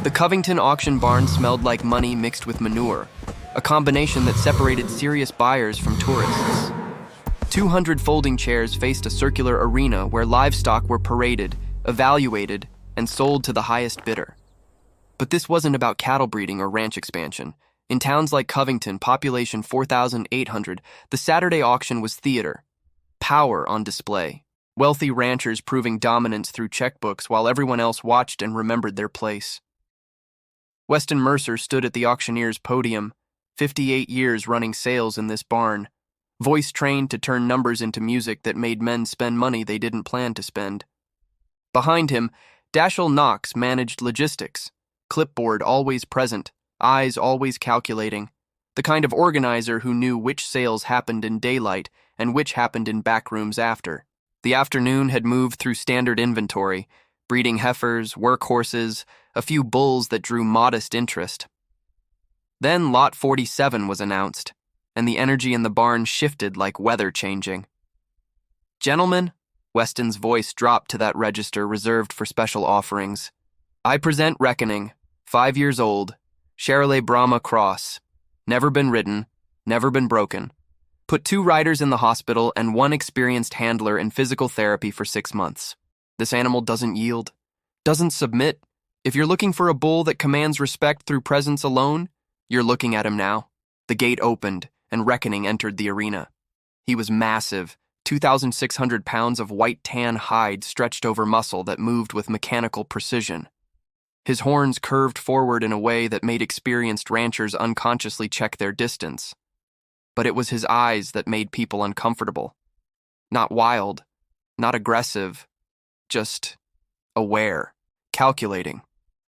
The Covington auction barn smelled like money mixed with manure, a combination that separated serious buyers from tourists. 200 folding chairs faced a circular arena where livestock were paraded, evaluated, and sold to the highest bidder. But this wasn't about cattle breeding or ranch expansion. In towns like Covington, population 4,800, the Saturday auction was theater. Power on display. Wealthy ranchers proving dominance through checkbooks while everyone else watched and remembered their place. Weston Mercer stood at the auctioneer's podium, 58 years running sales in this barn, voice trained to turn numbers into music that made men spend money they didn't plan to spend. Behind him, Dashiell Knox managed logistics, clipboard always present, eyes always calculating, the kind of organizer who knew which sales happened in daylight and which happened in back rooms after. The afternoon had moved through standard inventory, breeding heifers, workhorses, a few bulls that drew modest interest. Then Lot 47 was announced, and the energy in the barn shifted like weather changing. "Gentlemen," Weston's voice dropped to that register reserved for special offerings. "I present Reckoning, 5 years old, Chevrolet Brahma Cross. Never been ridden, never been broken. Put 2 riders in the hospital and 1 experienced handler in physical therapy for 6 months. This animal doesn't yield, doesn't submit. If you're looking for a bull that commands respect through presence alone, you're looking at him now." The gate opened, and Reckoning entered the arena. He was massive, 2,600 pounds of white tan hide stretched over muscle that moved with mechanical precision. His horns curved forward in a way that made experienced ranchers unconsciously check their distance. But it was his eyes that made people uncomfortable. Not wild, not aggressive, just aware, calculating.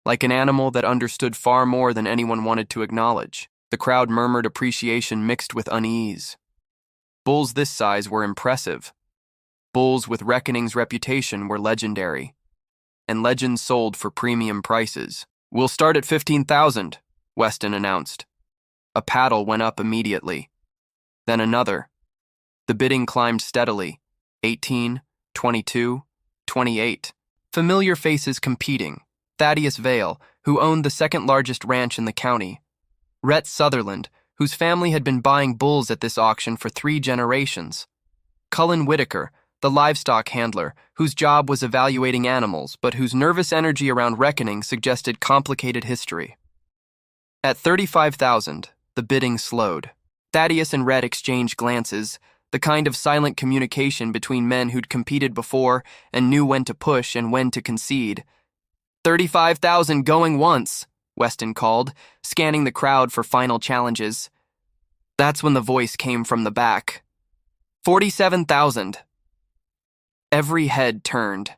Like an animal that understood far more than anyone wanted to acknowledge. The crowd murmured appreciation mixed with unease. Bulls this size were impressive. Bulls with Reckoning's reputation were legendary. And legends sold for premium prices. "We'll start at 15,000, Weston announced. A paddle went up immediately. Then another. The bidding climbed steadily. 18, 22, 28. Familiar faces competing. Thaddeus Vale, who owned the second largest ranch in the county. Rhett Sutherland, whose family had been buying bulls at this auction for 3 generations. Cullen Whitaker, the livestock handler, whose job was evaluating animals, but whose nervous energy around Reckoning suggested complicated history. At 35,000, the bidding slowed. Thaddeus and Rhett exchanged glances, the kind of silent communication between men who'd competed before and knew when to push and when to concede. 35,000 going once, Weston called, scanning the crowd for final challenges. That's when the voice came from the back. 47,000. Every head turned.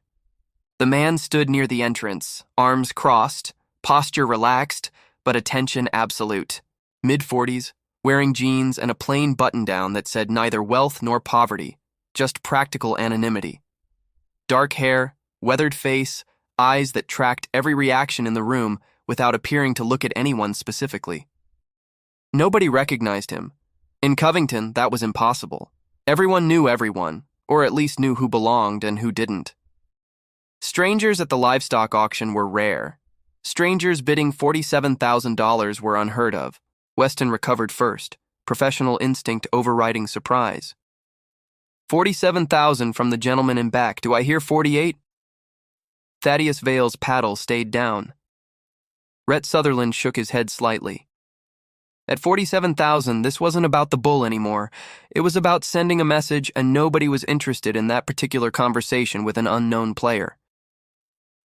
The man stood near the entrance, arms crossed, posture relaxed, but attention absolute. Mid-40s, wearing jeans and a plain button-down that said neither wealth nor poverty, just practical anonymity. Dark hair, weathered face, eyes that tracked every reaction in the room without appearing to look at anyone specifically. Nobody recognized him. In Covington, that was impossible. Everyone knew everyone, or at least knew who belonged and who didn't. Strangers at the livestock auction were rare. Strangers bidding $47,000 were unheard of. Weston recovered first, professional instinct overriding surprise. 47,000 from the gentleman in back. Do I hear 48? Thaddeus Vale's paddle stayed down. Rhett Sutherland shook his head slightly. At 47,000, this wasn't about the bull anymore. It was about sending a message, and nobody was interested in that particular conversation with an unknown player.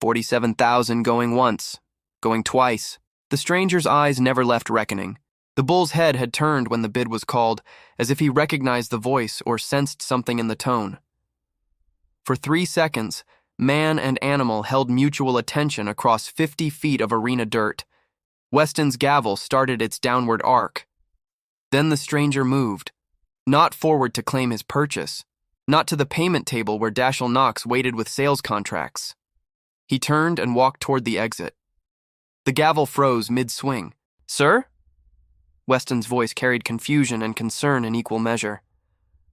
47,000 going once, going twice. The stranger's eyes never left Reckoning. The bull's head had turned when the bid was called, as if he recognized the voice or sensed something in the tone. For 3 seconds, man and animal held mutual attention across 50 feet of arena dirt. Weston's gavel started its downward arc. Then the stranger moved, not forward to claim his purchase, not to the payment table where Dashiell Knox waited with sales contracts. He turned and walked toward the exit. The gavel froze mid-swing. "Sir?" Weston's voice carried confusion and concern in equal measure.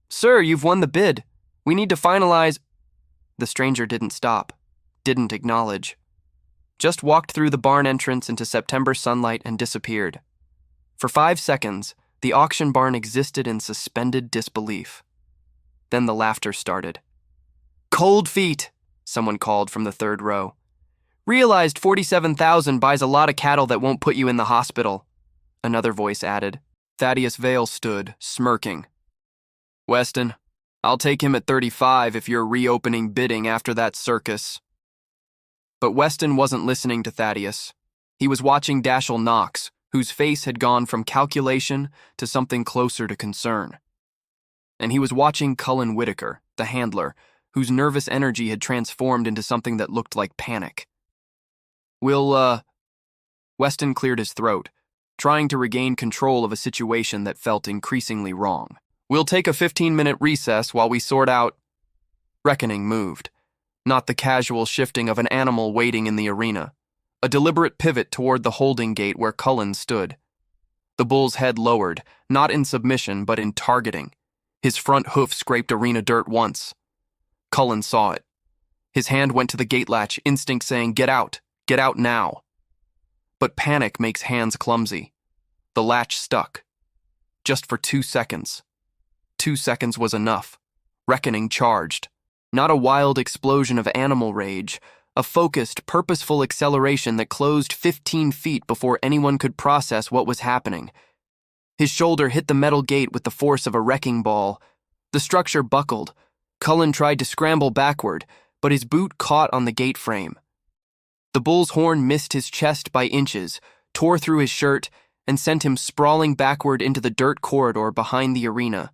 "Sir, you've won the bid. We need to finalize—" The stranger didn't stop, didn't acknowledge. just walked through the barn entrance into September sunlight and disappeared. For 5 seconds, the auction barn existed in suspended disbelief. Then the laughter started. "Cold feet," someone called from the third row. "Realized 47,000 buys a lot of cattle that won't put you in the hospital," another voice added. Thaddeus Vale stood, smirking. "Weston, I'll take him at 35 if you're reopening bidding after that circus." But Weston wasn't listening to Thaddeus. He was watching Dashiell Knox, whose face had gone from calculation to something closer to concern. And he was watching Cullen Whitaker, the handler, whose nervous energy had transformed into something that looked like panic. Weston cleared his throat, trying to regain control of a situation that felt increasingly wrong. "We'll take a 15-minute recess while we sort out—" Reckoning moved, not the casual shifting of an animal waiting in the arena, a deliberate pivot toward the holding gate where Cullen stood. The bull's head lowered, not in submission but in targeting. His front hoof scraped arena dirt once. Cullen saw it. His hand went to the gate latch, instinct saying, "Get out now." But panic makes hands clumsy. The latch stuck. Just for 2 seconds. 2 seconds was enough. Reckoning charged. Not a wild explosion of animal rage, a focused, purposeful acceleration that closed 15 feet before anyone could process what was happening. His shoulder hit the metal gate with the force of a wrecking ball. The structure buckled. Cullen tried to scramble backward, but his boot caught on the gate frame. The bull's horn missed his chest by inches, tore through his shirt, and sent him sprawling backward into the dirt corridor behind the arena.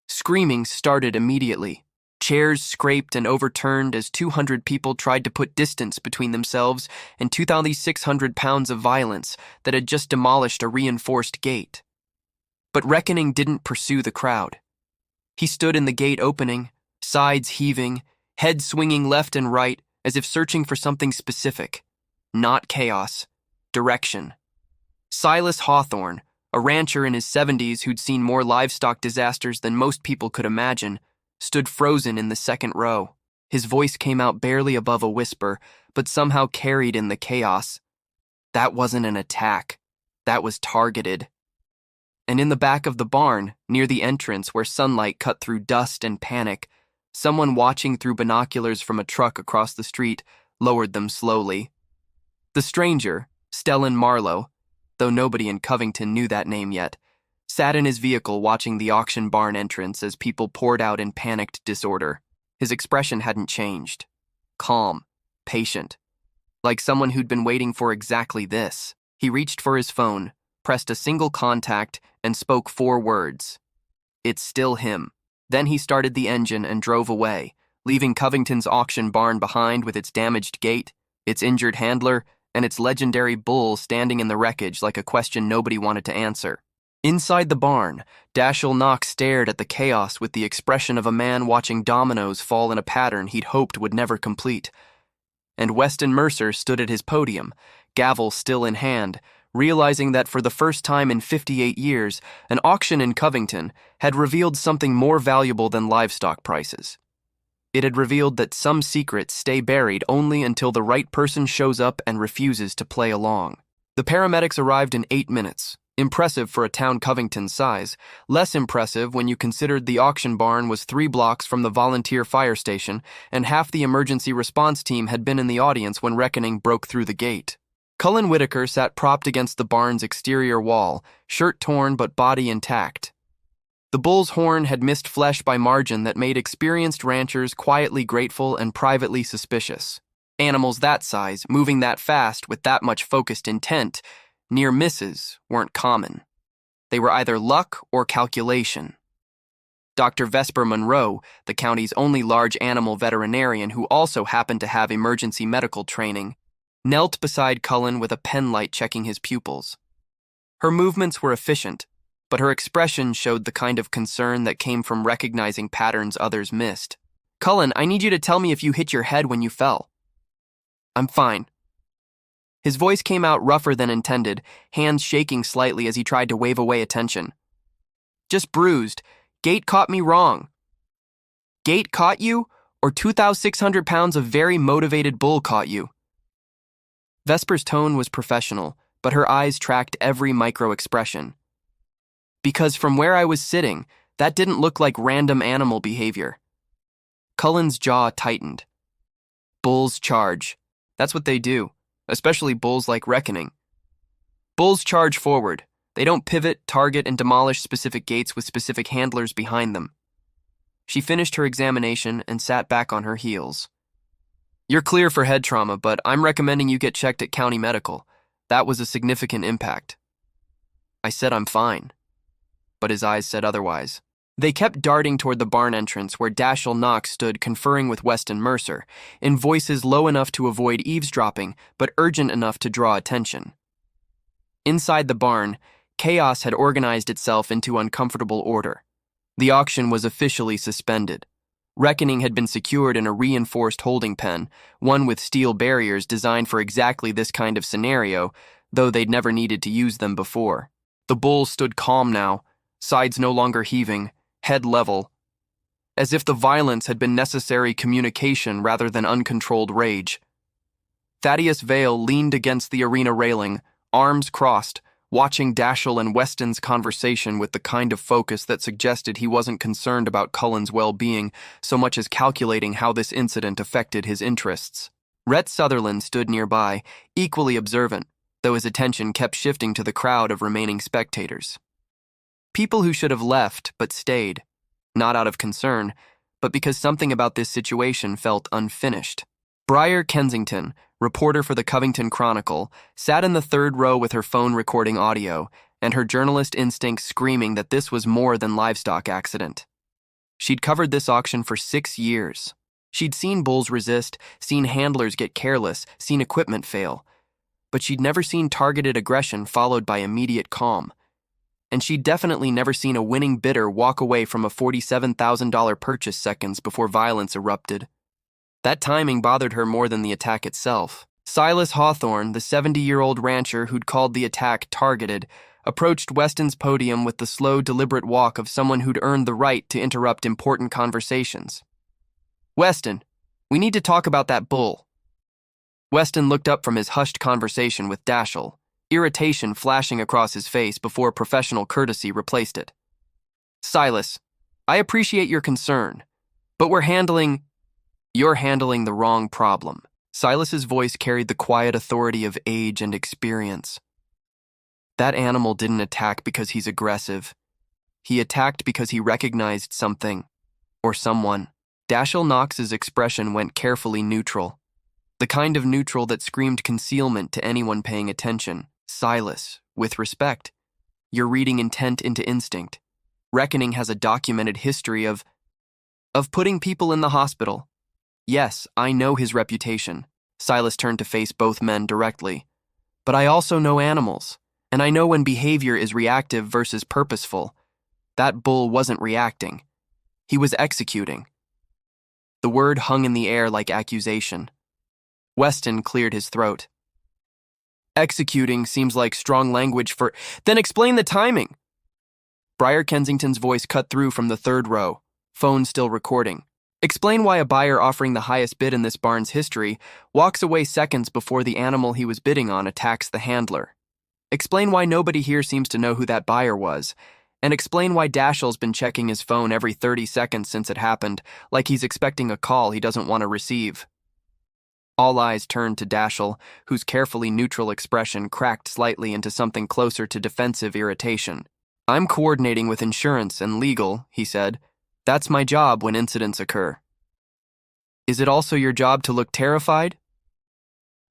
Screaming started immediately. Chairs scraped and overturned as 200 people tried to put distance between themselves and 2,600 pounds of violence that had just demolished a reinforced gate. But Reckoning didn't pursue the crowd. He stood in the gate opening, sides heaving, head swinging left and right as if searching for something specific. Not chaos. Direction. Silas Hawthorne, a rancher in his 70s who'd seen more livestock disasters than most people could imagine, stood frozen in the second row. His voice came out barely above a whisper, but somehow carried in the chaos. That wasn't an attack. That was targeted. And in the back of the barn, near the entrance where sunlight cut through dust and panic, someone watching through binoculars from a truck across the street lowered them slowly. The stranger, Stellan Marlowe, though nobody in Covington knew that name yet, sat in his vehicle watching the auction barn entrance as people poured out in panicked disorder. His expression hadn't changed. Calm, patient, like someone who'd been waiting for exactly this. He reached for his phone, pressed a single contact, and spoke 4 words. "It's still him." Then he started the engine and drove away, leaving Covington's auction barn behind with its damaged gate, its injured handler, and its legendary bull standing in the wreckage like a question nobody wanted to answer. Inside the barn, Dashiell Knox stared at the chaos with the expression of a man watching dominoes fall in a pattern he'd hoped would never complete. And Weston Mercer stood at his podium, gavel still in hand, realizing that for the first time in 58 years, an auction in Covington had revealed something more valuable than livestock prices. It had revealed that some secrets stay buried only until the right person shows up and refuses to play along. The paramedics arrived in 8 minutes. Impressive for a town Covington's size, less impressive when you considered the auction barn was 3 blocks from the volunteer fire station and half the emergency response team had been in the audience when Reckoning broke through the gate. Cullen Whitaker sat propped against the barn's exterior wall, shirt torn but body intact. The bull's horn had missed flesh by margin that made experienced ranchers quietly grateful and privately suspicious. Animals that size, moving that fast with that much focused intent, near misses weren't common. They were either luck or calculation. Dr. Vesper Monroe, the county's only large animal veterinarian who also happened to have emergency medical training, knelt beside Cullen with a penlight checking his pupils. Her movements were efficient, but her expression showed the kind of concern that came from recognizing patterns others missed. "Cullen, I need you to tell me if you hit your head when you fell." "I'm fine." His voice came out rougher than intended, hands shaking slightly as he tried to wave away attention. "Just bruised. Gate caught me wrong." "Gate caught you, or 2,600 pounds of very motivated bull caught you?" Vesper's tone was professional, but her eyes tracked every micro-expression. Because from where I was sitting, that didn't look like random animal behavior. Cullen's jaw tightened. Bulls charge. That's what they do, especially bulls like Reckoning. Bulls charge forward. They don't pivot, target, and demolish specific gates with specific handlers behind them. She finished her examination and sat back on her heels. You're clear for head trauma, but I'm recommending you get checked at County Medical. That was a significant impact. I said I'm fine, but his eyes said otherwise. They kept darting toward the barn entrance where Dashiell Knox stood conferring with Weston Mercer, in voices low enough to avoid eavesdropping, but urgent enough to draw attention. Inside the barn, chaos had organized itself into uncomfortable order. The auction was officially suspended. Reckoning had been secured in a reinforced holding pen, one with steel barriers designed for exactly this kind of scenario, though they'd never needed to use them before. The bull stood calm now, sides no longer heaving, head level, as if the violence had been necessary communication rather than uncontrolled rage. Thaddeus Vale leaned against the arena railing, arms crossed, watching Dashiell and Weston's conversation with the kind of focus that suggested he wasn't concerned about Cullen's well-being so much as calculating how this incident affected his interests. Rhett Sutherland stood nearby, equally observant, though his attention kept shifting to the crowd of remaining spectators. People who should have left but stayed, not out of concern, but because something about this situation felt unfinished. Briar Kensington, reporter for the Covington Chronicle, sat in the third row with her phone recording audio, and her journalist instincts screaming that this was more than livestock accident. She'd covered this auction for 6 years. She'd seen bulls resist, seen handlers get careless, seen equipment fail, but she'd never seen targeted aggression followed by immediate calm. And she'd definitely never seen a winning bidder walk away from a $47,000 purchase seconds before violence erupted. That timing bothered her more than the attack itself. Silas Hawthorne, the 70-year-old rancher who'd called the attack targeted, approached Weston's podium with the slow, deliberate walk of someone who'd earned the right to interrupt important conversations. Weston, we need to talk about that bull. Weston looked up from his hushed conversation with Dashiell, irritation flashing across his face before professional courtesy replaced it. Silas, I appreciate your concern, but you're handling the wrong problem. Silas's voice carried the quiet authority of age and experience. That animal didn't attack because he's aggressive. He attacked because he recognized something, or someone. Dashiell Knox's expression went carefully neutral, the kind of neutral that screamed concealment to anyone paying attention. Silas, with respect, you're reading intent into instinct. Reckoning has a documented history of putting people in the hospital. Yes, I know his reputation. Silas turned to face both men directly. But I also know animals, and I know when behavior is reactive versus purposeful. That bull wasn't reacting. He was executing. The word hung in the air like accusation. Weston cleared his throat. Executing seems like strong language for... Then explain the timing! Briar Kensington's voice cut through from the third row, phone still recording. Explain why a buyer offering the highest bid in this barn's history walks away seconds before the animal he was bidding on attacks the handler. Explain why nobody here seems to know who that buyer was, and explain why Dashiell's been checking his phone every 30 seconds since it happened, like he's expecting a call he doesn't want to receive. All eyes turned to Dashiell, whose carefully neutral expression cracked slightly into something closer to defensive irritation. I'm coordinating with insurance and legal, he said. That's my job when incidents occur. Is it also your job to look terrified?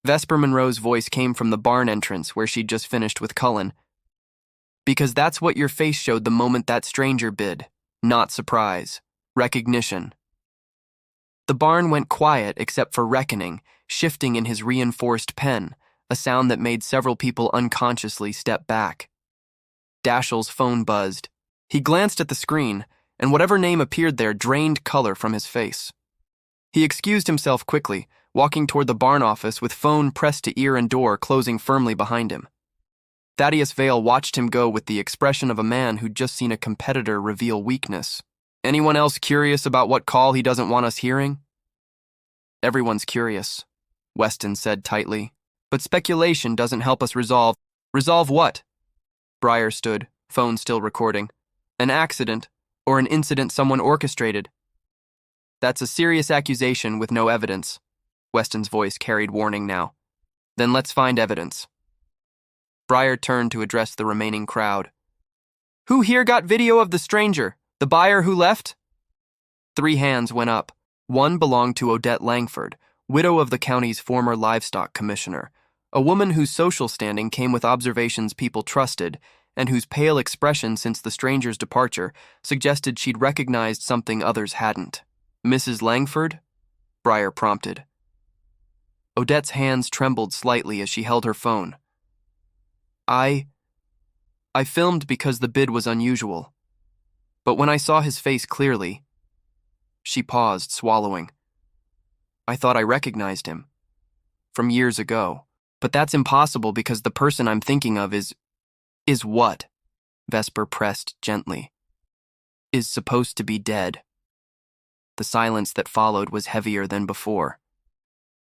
Vesper Monroe's voice came from the barn entrance where she'd just finished with Cullen. Because that's what your face showed the moment that stranger bid. Not surprise. Recognition. The barn went quiet except for Reckoning, shifting in his reinforced pen, a sound that made several people unconsciously step back. Dashiell's phone buzzed. He glanced at the screen, and whatever name appeared there drained color from his face. He excused himself quickly, walking toward the barn office with phone pressed to ear and door closing firmly behind him. Thaddeus Vale watched him go with the expression of a man who'd just seen a competitor reveal weakness. Anyone else curious about what call he doesn't want us hearing? Everyone's curious, Weston said tightly. But speculation doesn't help us resolve. Resolve what? Briar stood, phone still recording. An accident, or an incident someone orchestrated. That's a serious accusation with no evidence. Weston's voice carried warning now. Then let's find evidence. Briar turned to address the remaining crowd. Who here got video of the stranger, the buyer who left? 3 hands went up. One belonged to Odette Langford, widow of the county's former livestock commissioner, a woman whose social standing came with observations people trusted, and whose pale expression since the stranger's departure suggested she'd recognized something others hadn't. Mrs. Langford? Briar prompted. Odette's hands trembled slightly as she held her phone. I filmed because the bid was unusual. But when I saw his face clearly, she paused, swallowing. I thought I recognized him. From years ago. But that's impossible because the person I'm thinking of is what? Vesper pressed gently. Is supposed to be dead. The silence that followed was heavier than before.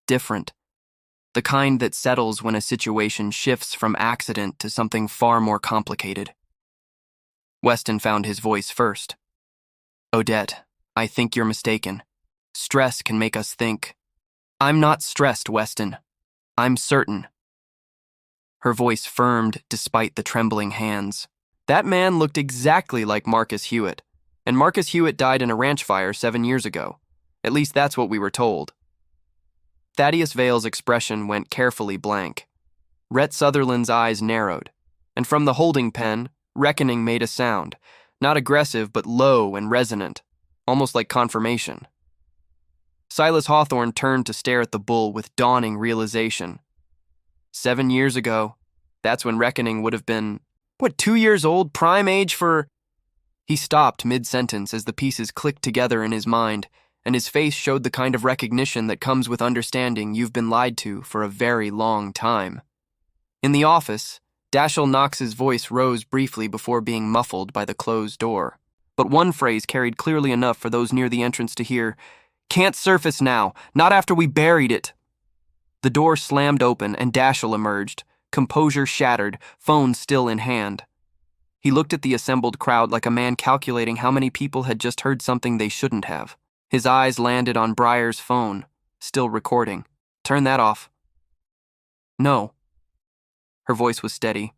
Different. The kind that settles when a situation shifts from accident to something far more complicated. Weston found his voice first. Odette, I think you're mistaken. Stress can make us think. I'm not stressed, Weston. I'm certain. Her voice firmed despite the trembling hands. That man looked exactly like Marcus Hewitt, and Marcus Hewitt died in a ranch fire 7 years ago. At least that's what we were told. Thaddeus Vale's expression went carefully blank. Rhett Sutherland's eyes narrowed, and from the holding pen, reckoning made a sound, not aggressive but low and resonant, almost like confirmation. Silas Hawthorne turned to stare at the bull with dawning realization. 7 years ago, that's when reckoning would have been, 2 years old, prime age for... He stopped mid-sentence as the pieces clicked together in his mind, and his face showed the kind of recognition that comes with understanding you've been lied to for a very long time. In the office, Dashiell Knox's voice rose briefly before being muffled by the closed door. But one phrase carried clearly enough for those near the entrance to hear, Can't surface now, not after we buried it. The door slammed open and Dashiell emerged, composure shattered, phone still in hand. He looked at the assembled crowd like a man calculating how many people had just heard something they shouldn't have. His eyes landed on Briar's phone, still recording. Turn that off. No. Her voice was steady.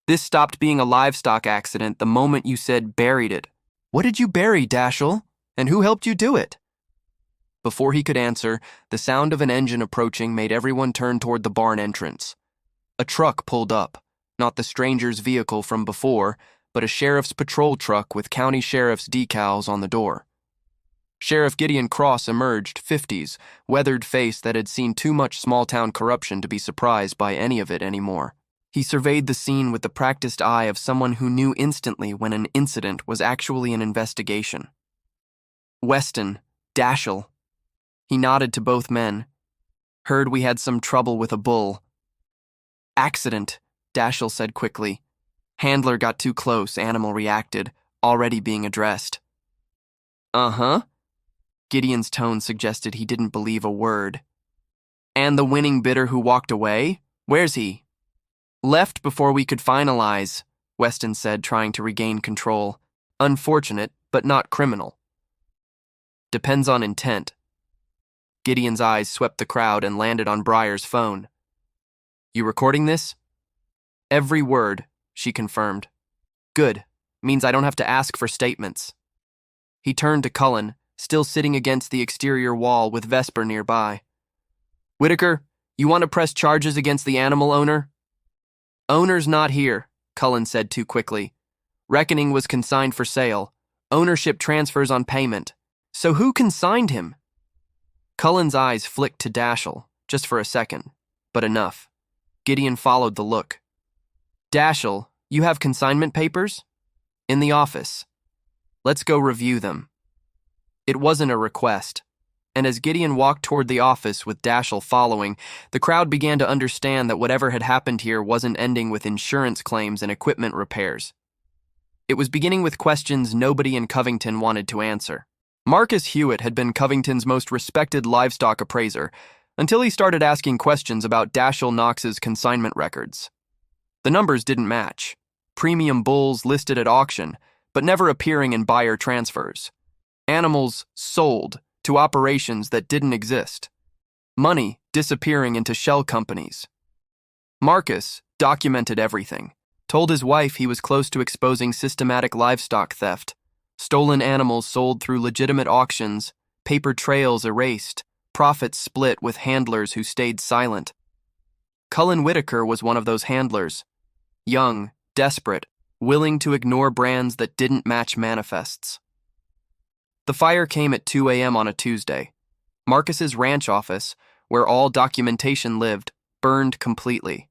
This stopped being a livestock accident the moment you said buried it. What did you bury, Dashiell? And who helped you do it? Before he could answer, the sound of an engine approaching made everyone turn toward the barn entrance. A truck pulled up, not the stranger's vehicle from before, but a sheriff's patrol truck with county sheriff's decals on the door. Sheriff Gideon Cross emerged, 50s, weathered face that had seen too much small-town corruption to be surprised by any of it anymore. He surveyed the scene with the practiced eye of someone who knew instantly when an incident was actually an investigation. Weston, Dashiell. He nodded to both men. Heard we had some trouble with a bull. Accident, Dashiell said quickly. Handler got too close, animal reacted, already being addressed. Uh-huh. Gideon's tone suggested he didn't believe a word. And the winning bidder who walked away? Where's he? Left before we could finalize, Weston said, trying to regain control. Unfortunate, but not criminal. Depends on intent. Gideon's eyes swept the crowd and landed on Briar's phone. You recording this? Every word, she confirmed. Good. Means I don't have to ask for statements. He turned to Cullen, still sitting against the exterior wall with Vesper nearby. Whitaker, you want to press charges against the animal owner? Owner's not here, Cullen said too quickly. Reckoning was consigned for sale. Ownership transfers on payment. So who consigned him? Cullen's eyes flicked to Dashiell, just for a second, but enough. Gideon followed the look. Dashiell, you have consignment papers? In the office. Let's go review them. It wasn't a request, and as Gideon walked toward the office with Dashiell following, the crowd began to understand that whatever had happened here wasn't ending with insurance claims and equipment repairs. It was beginning with questions nobody in Covington wanted to answer. Marcus Hewitt had been Covington's most respected livestock appraiser, until he started asking questions about Dashiell Knox's consignment records. The numbers didn't match. Premium bulls listed at auction, but never appearing in buyer transfers. Animals sold to operations that didn't exist. Money disappearing into shell companies. Marcus documented everything, told his wife he was close to exposing systematic livestock theft, stolen animals sold through legitimate auctions, paper trails erased, profits split with handlers who stayed silent. Cullen Whitaker was one of those handlers. Young, desperate, willing to ignore brands that didn't match manifests. The fire came at 2 a.m. on a Tuesday. Marcus's ranch office, where all documentation lived, burned completely.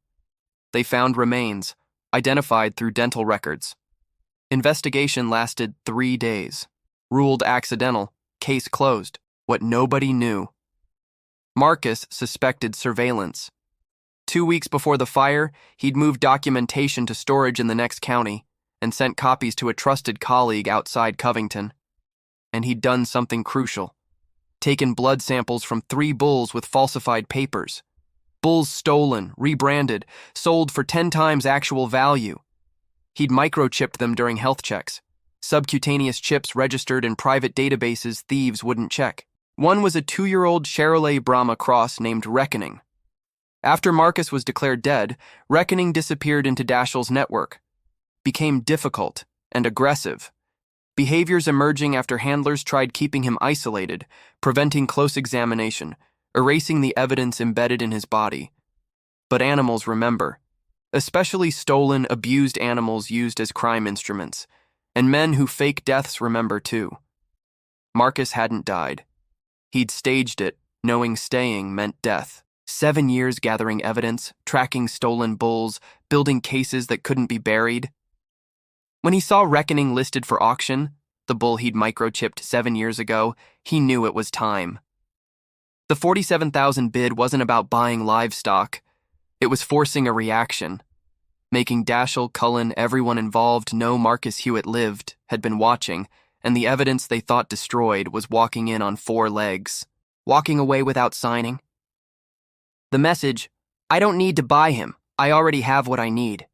They found remains, identified through dental records. Investigation lasted 3 days. Ruled accidental, case closed, what nobody knew. Marcus suspected surveillance. 2 weeks before the fire, he'd moved documentation to storage in the next county and sent copies to a trusted colleague outside Covington. And he'd done something crucial. Taken blood samples from 3 bulls with falsified papers. Bulls stolen, rebranded, sold for 10 times actual value. He'd microchipped them during health checks. Subcutaneous chips registered in private databases thieves wouldn't check. One was a 2-year-old Chevrolet Brahma cross named Reckoning. After Marcus was declared dead, Reckoning disappeared into Dashiell's network. Became difficult and aggressive. Behaviors emerging after handlers tried keeping him isolated, preventing close examination, erasing the evidence embedded in his body. But animals remember, especially stolen, abused animals used as crime instruments, and men who fake deaths remember too. Marcus hadn't died. He'd staged it, knowing staying meant death. 7 years gathering evidence, tracking stolen bulls, building cases that couldn't be buried. When he saw Reckoning listed for auction, the bull he'd microchipped 7 years ago, he knew it was time. The $47,000 bid wasn't about buying livestock. It was forcing a reaction. Making Dashiell, Cullen, everyone involved know Marcus Hewitt lived, had been watching, and the evidence they thought destroyed was walking in on 4 legs. Walking away without signing. The message, I don't need to buy him, I already have what I need.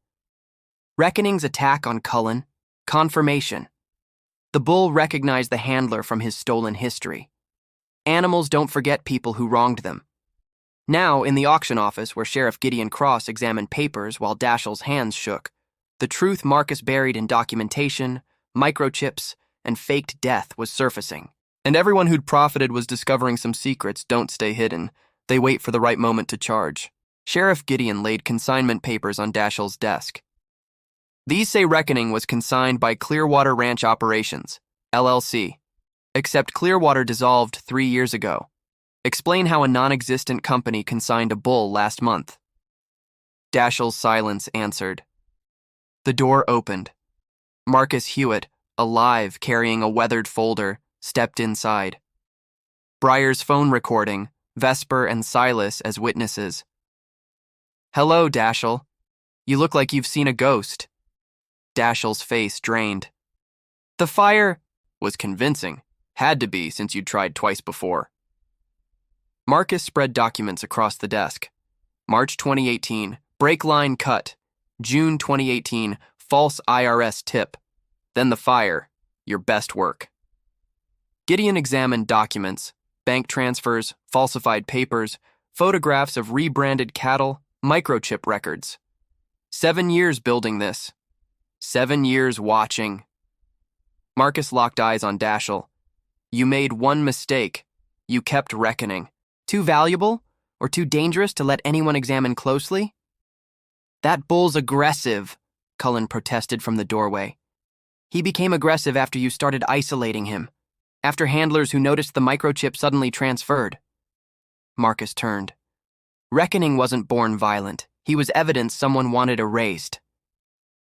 Reckoning's attack on Cullen, confirmation. The bull recognized the handler from his stolen history. Animals don't forget people who wronged them. Now, in the auction office where Sheriff Gideon Cross examined papers while Dashiell's hands shook, the truth Marcus buried in documentation, microchips, and faked death was surfacing. And everyone who'd profited was discovering some secrets don't stay hidden. They wait for the right moment to charge. Sheriff Gideon laid consignment papers on Dashiell's desk. These say Reckoning was consigned by Clearwater Ranch Operations, LLC. Except Clearwater dissolved 3 years ago. Explain how a non-existent company consigned a bull last month. Dashiell's silence answered. The door opened. Marcus Hewitt, alive carrying a weathered folder, stepped inside. Briar's phone recording, Vesper and Silas as witnesses. Hello, Dashiell. You look like you've seen a ghost. Dashiell's face drained. The fire was convincing. Had to be since you'd tried twice before. Marcus spread documents across the desk. March 2018, brake line cut. June 2018, false IRS tip. Then the fire, your best work. Gideon examined documents, bank transfers, falsified papers, photographs of rebranded cattle, microchip records. 7 years building this. 7 years watching. Marcus locked eyes on Dashiell. You made one mistake. You kept Reckoning. Too valuable or too dangerous to let anyone examine closely? That bull's aggressive, Cullen protested from the doorway. He became aggressive after you started isolating him, after handlers who noticed the microchip suddenly transferred. Marcus turned. Reckoning wasn't born violent. He was evidence someone wanted erased.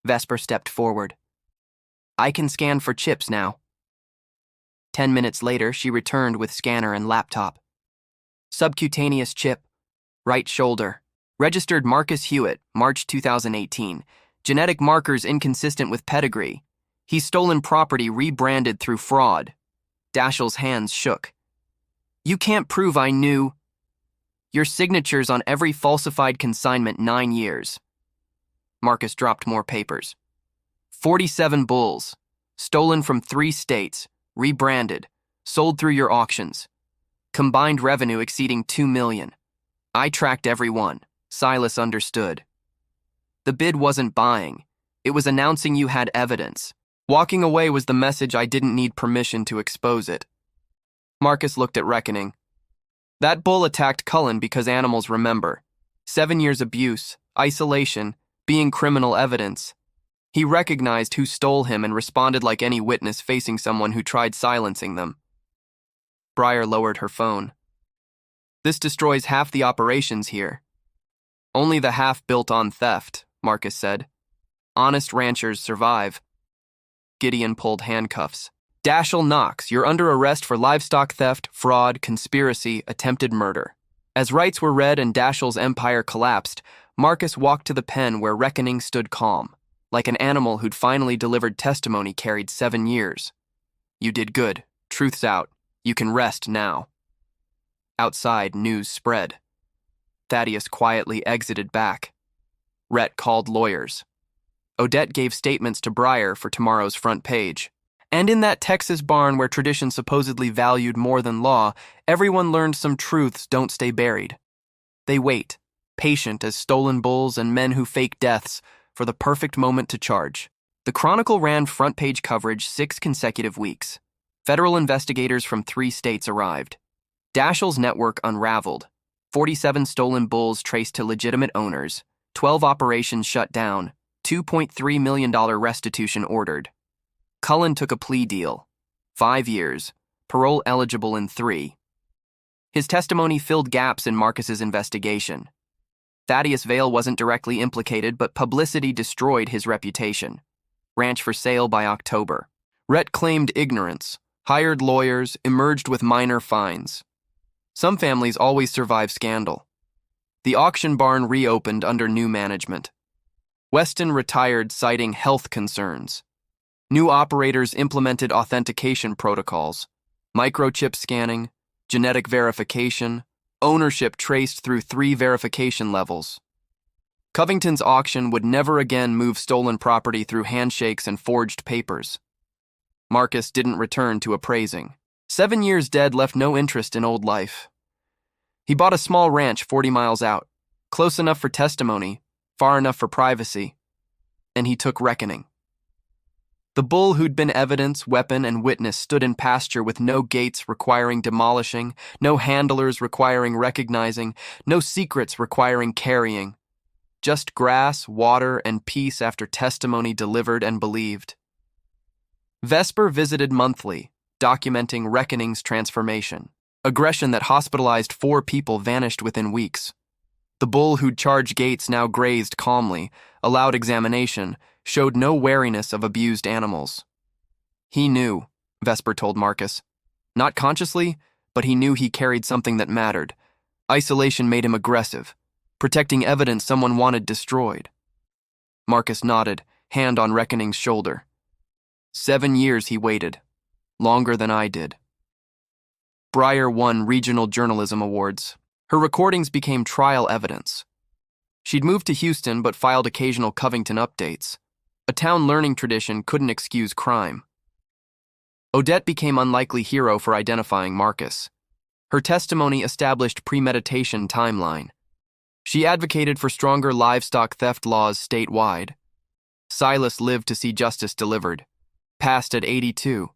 Vesper stepped forward. I can scan for chips now. 10 minutes later, she returned with scanner and laptop. Subcutaneous chip, right shoulder. Registered Marcus Hewitt, March 2018. Genetic markers inconsistent with pedigree. He's stolen property rebranded through fraud. Dashiell's hands shook. You can't prove I knew. Your signatures on every falsified consignment 9 years. Marcus dropped more papers. 47 bulls, stolen from 3 states, rebranded, sold through your auctions. Combined revenue exceeding $2 million. I tracked every one. Silas understood. The bid wasn't buying. It was announcing you had evidence. Walking away was the message I didn't need permission to expose it. Marcus looked at reckoning. That bull attacked Cullen because animals remember. 7 years abuse, isolation, being criminal evidence. He recognized who stole him and responded like any witness facing someone who tried silencing them. Briar lowered her phone. This destroys half the operations here. Only the half built on theft, Marcus said. Honest ranchers survive. Gideon pulled handcuffs. Dashiell Knox, you're under arrest for livestock theft, fraud, conspiracy, attempted murder. As rights were read and Dashiell's empire collapsed, Marcus walked to the pen where reckoning stood calm, like an animal who'd finally delivered testimony carried 7 years. You did good. Truth's out. You can rest now. Outside, news spread. Thaddeus quietly exited back. Rhett called lawyers. Odette gave statements to Briar for tomorrow's front page. And in that Texas barn where tradition supposedly valued more than law, everyone learned some truths don't stay buried. They wait, patient as stolen bulls and men who fake deaths, for the perfect moment to charge. The Chronicle ran front-page coverage 6 consecutive weeks. Federal investigators from 3 states arrived. Dashiell's network unraveled. 47 stolen bulls traced to legitimate owners, 12 operations shut down, $2.3 million restitution ordered. Cullen took a plea deal. 5 years, parole eligible in 3. His testimony filled gaps in Marcus's investigation. Thaddeus Vale wasn't directly implicated, but publicity destroyed his reputation. Ranch for sale by October. Rhett claimed ignorance, hired lawyers, emerged with minor fines. Some families always survive scandal. The auction barn reopened under new management. Weston retired citing health concerns. New operators implemented authentication protocols, microchip scanning, genetic verification, ownership traced through 3 verification levels. Covington's auction would never again move stolen property through handshakes and forged papers. Marcus didn't return to appraising. 7 years dead left no interest in old life. He bought a small ranch 40 miles out, close enough for testimony, far enough for privacy, and he took reckoning. The bull who'd been evidence, weapon, and witness stood in pasture with no gates requiring demolishing, no handlers requiring recognizing, no secrets requiring carrying. Just grass, water, and peace after testimony delivered and believed. Vesper visited monthly, documenting reckoning's transformation. Aggression that hospitalized 4 people vanished within weeks. The bull who'd charged gates now grazed calmly, allowed examination, showed no wariness of abused animals. He knew, Vesper told Marcus. Not consciously, but he knew he carried something that mattered. Isolation made him aggressive, protecting evidence someone wanted destroyed. Marcus nodded, hand on Reckoning's shoulder. 7 years he waited, longer than I did. Briar won regional journalism awards. Her recordings became trial evidence. She'd moved to Houston but filed occasional Covington updates. A town learning tradition couldn't excuse crime. Odette became unlikely hero for identifying Marcus. Her testimony established premeditation timeline. She advocated for stronger livestock theft laws statewide. Silas lived to see justice delivered. Passed at 82.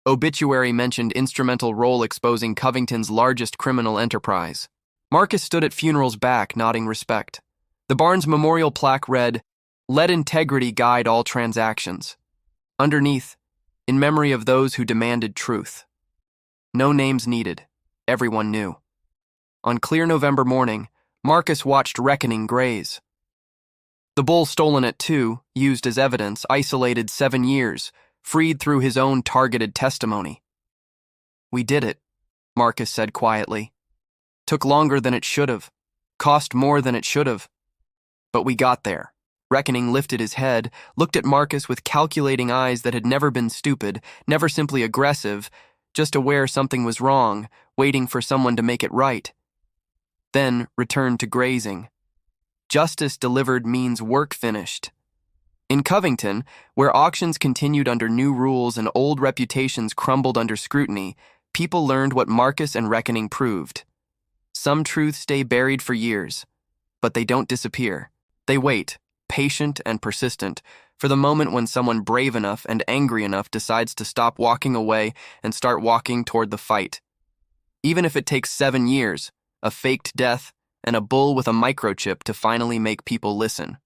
Obituary mentioned instrumental role exposing Covington's largest criminal enterprise. Marcus stood at funeral's back, nodding respect. The barn's memorial plaque read, "Let integrity guide all transactions." Underneath, in memory of those who demanded truth. No names needed. Everyone knew. On clear November morning, Marcus watched Reckoning graze. The bull stolen at 2, used as evidence, isolated 7 years, freed through his own targeted testimony. "We did it," Marcus said quietly. "Took longer than it should have. Cost more than it should have. But we got there." Reckoning lifted his head, looked at Marcus with calculating eyes that had never been stupid, never simply aggressive, just aware something was wrong, waiting for someone to make it right. then returned to grazing. Justice delivered means work finished. In Covington, where auctions continued under new rules and old reputations crumbled under scrutiny, people learned what Marcus and reckoning proved. Some truths stay buried for years, but they don't disappear. They wait, patient and persistent, for the moment when someone brave enough and angry enough decides to stop walking away and start walking toward the fight. Even if it takes 7 years, a faked death, and a bull with a microchip to finally make people listen.